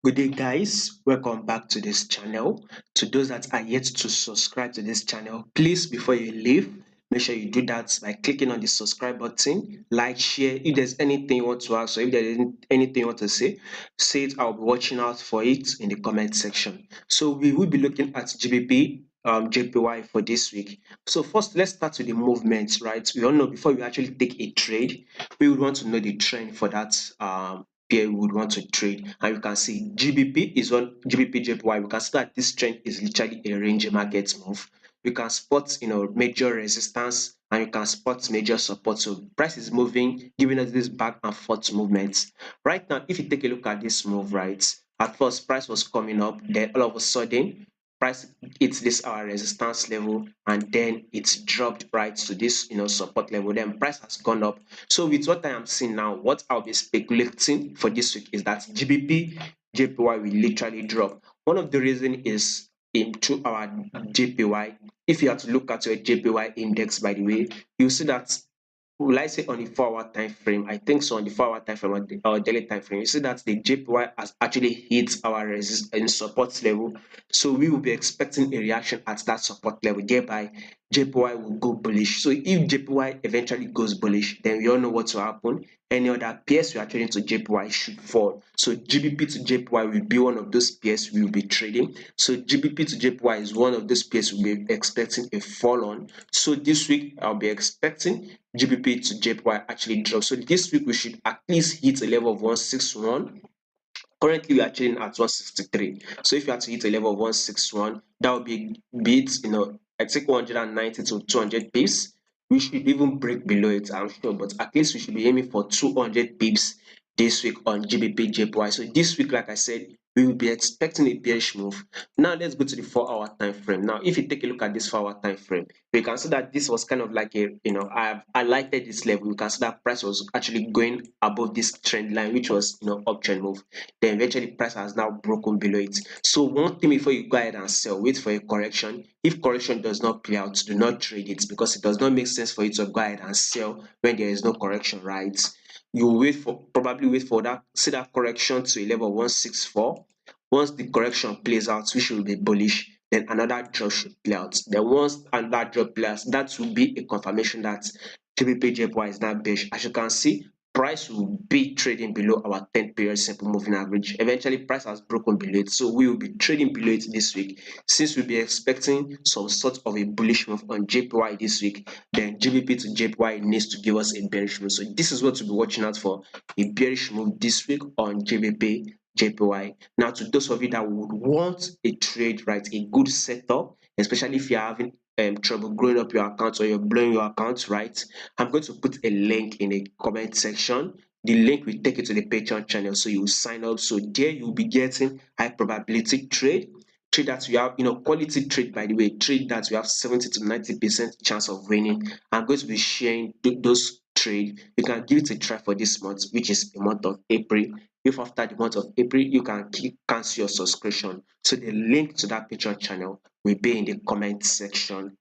Good day, guys. Welcome back to this channel. To those that are yet to subscribe to this channel, please, before you leave, make sure you do that by clicking on the subscribe button, like, share. If there's anything you want to ask or if there's anything you want to say it. I'll be watching out for it in the comment section. So we will be looking at GBP, JPY for this week. So first, let's start with the movements, right? We all know before we actually take a trade, we would want to know the trend for that pair we would want to trade, and you can see GBP is on GBPJPY. We can see that this trend is literally a range market move. You can spot major resistance and you can spot major support. So price is moving, giving us this back and forth movements. Right now, if you take a look at this move, right, at first price was coming up, then all of a sudden price hits this our resistance level and then it's dropped right to this support level. Then price has gone up. So with what I am seeing now, what I'll be speculating for this week is that GBP JPY will literally drop. One of the reason is into our JPY. If you have to look at your JPY index, by the way, you see that, will I say, on the 4 hour time frame? I think so. On the 4 hour time frame or daily time frame, you see that the JPY has actually hit our resist and support level. So we will be expecting a reaction at that support level. Thereby, JPY will go bullish. So if JPY eventually goes bullish, then we all know what will happen. Any other pairs we are trading to JPY should fall. So GBP to JPY will be one of those pairs we will be trading. So GBP to JPY is one of those pairs we'll be expecting a fall on. So this week I'll be expecting GBP to JPY actually drop. So this week we should at least hit a level of 161. Currently we are trading at 163. So if you have to hit a level of 161, that would be beat, I think 190 to 200 pips. We should even break below it, I'm sure, but at least we should be aiming for 200 pips this week on GBP JPY. So this week, like I said, we will be expecting a bearish move. Now let's go to the 4 hour time frame. Now, if you take a look at this 4 hour time frame, we can see that this was kind of like I've highlighted this level. You can see that price was actually going above this trend line, which was uptrend move. Then eventually price has now broken below it. So one thing before you go ahead and sell, wait for a correction. If correction does not play out, do not trade it, because it does not make sense for you to go ahead and sell when there is no correction, right? You probably wait for that, see that correction to a level of 164. Once the correction plays out, which will be bullish, then another drop should play out. Then once another drop plays, that will be a confirmation that GBPJPY is now bearish. As you can see, price will be trading below our 10 period simple moving average. Eventually price has broken below it, so we will be trading below it this week. Since we'll be expecting some sort of a bullish move on JPY this week, then GBP to JPY needs to give us a bearish move. So this is what we'll be watching out for, a bearish move this week on GBP JPY. Now, to those of you that would want a trade, right, a good setup, especially if you're having trouble growing up your account or you're blowing your account, right, I'm going to put a link in the comment section. The link will take you to the Patreon channel, so you sign up. So there you'll be getting high probability trade that you have, quality trade, by the way, trade that you have 70 to 90% chance of winning. I'm going to be sharing those trade. You can give it a try for this month, which is the month of April. If after the month of April you can cancel your subscription, so the link to that Patreon channel will be in the comment section